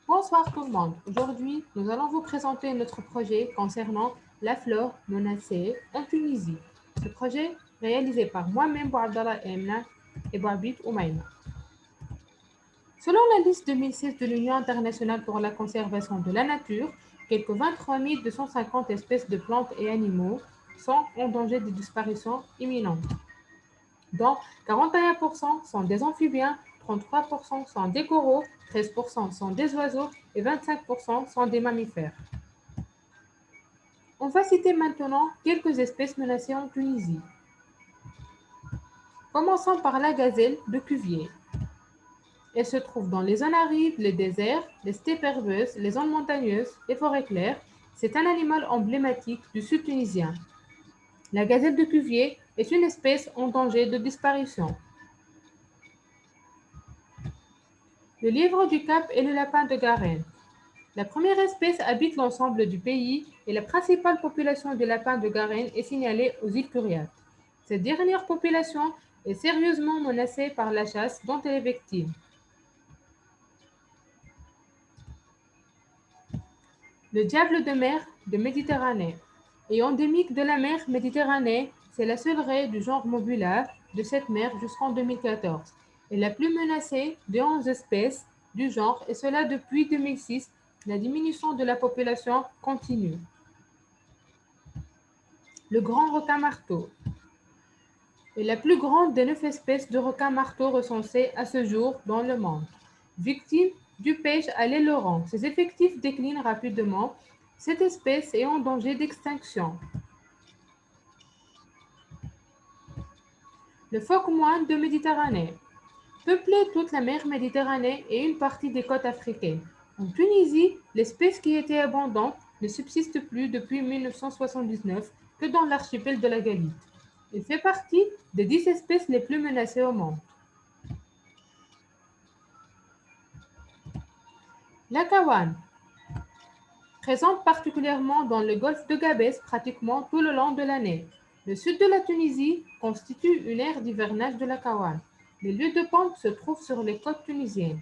Bonsoir tout le monde. Aujourd'hui, nous allons vous présenter notre projet concernant la flore menacée en Tunisie. Ce projet, réalisé par moi-même, Bouabdallah Emna et Bouabit Oumaïma. Selon la liste 2006 de l'Union internationale pour la conservation de la nature, quelques 23 250 espèces de plantes et animaux sont en danger de disparition imminente, dont 41% sont des amphibiens, 33% sont des coraux, 13% sont des oiseaux et 25% sont des mammifères. On va citer maintenant quelques espèces menacées en Tunisie. Commençons par la gazelle de Cuvier. Elle se trouve dans les zones arides, les déserts, les steppes herbeuses, les zones montagneuses, les forêts claires. C'est un animal emblématique du sud tunisien. La gazelle de Cuvier est une espèce en danger de disparition. Le lièvre du Cap et le lapin de Garenne. La première espèce habite l'ensemble du pays et la principale population de lapins de Garenne est signalée aux îles Curiates. Cette dernière population est sérieusement menacée par la chasse dont elle est victime. Le diable de mer de Méditerranée est endémique de la mer Méditerranée. C'est la seule raie du genre Mobula de cette mer jusqu'en 2014 et la plus menacée des 11 espèces du genre, et cela depuis 2006. La diminution de la population continue. Le grand requin-marteau est la plus grande des 9 espèces de requins-marteaux recensées à ce jour dans le monde. Victime du pêche à l'aileron, ses effectifs déclinent rapidement. Cette espèce est en danger d'extinction. Le phoque-moine de Méditerranée peuplait toute la mer Méditerranée et une partie des côtes africaines. En Tunisie, l'espèce qui était abondante ne subsiste plus depuis 1979 que dans l'archipel de la Galite. Il fait partie des 10 espèces les plus menacées au monde. La kawane, présente particulièrement dans le golfe de Gabès pratiquement tout le long de l'année. Le sud de la Tunisie constitue une aire d'hivernage de la kawane. Les lieux de ponte se trouvent sur les côtes tunisiennes.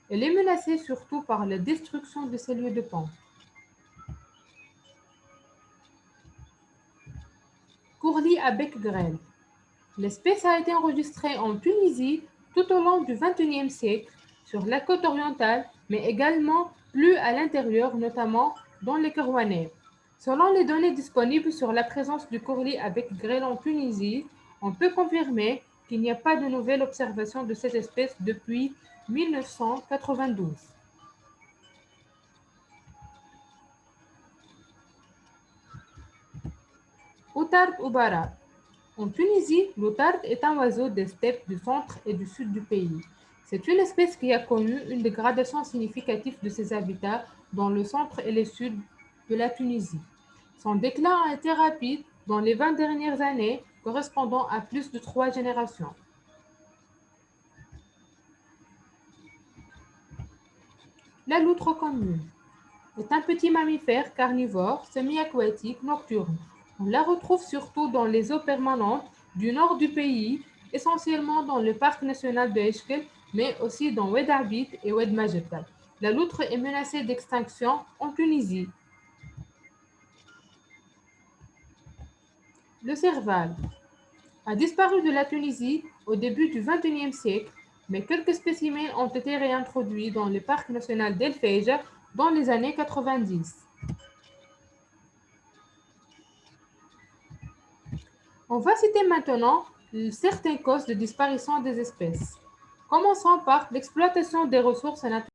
Elle est menacée surtout par la destruction de ces lieux de ponte. Courlis à bec grêle. L'espèce a été enregistrée en Tunisie tout au long du XXIe siècle, sur la côte orientale, mais également plus à l'intérieur, notamment dans les Kerouanais. Selon les données disponibles sur la présence du courlis à bec grêle en Tunisie, on peut confirmer qu'il n'y a pas de nouvelle observation de cette espèce depuis 1992. Outarde Oubara. En Tunisie, l'outarde est un oiseau des steppes du centre et du sud du pays. C'est une espèce qui a connu une dégradation significative de ses habitats dans le centre et le sud de la Tunisie. Son déclin a été rapide dans les 20 dernières années, correspondant à plus de 3 générations. La loutre commune est un petit mammifère carnivore semi-aquatique nocturne. On la retrouve surtout dans les eaux permanentes du nord du pays, essentiellement dans le parc national de Eshkel, mais aussi dans Oued Abid et Oued Majetal. La loutre est menacée d'extinction en Tunisie. Le serval a disparu de la Tunisie au début du XXIe siècle, mais quelques spécimens ont été réintroduits dans le parc national d'El Feja dans les années 90. On va citer maintenant certaines causes de disparition des espèces. Commençons par l'exploitation des ressources naturelles.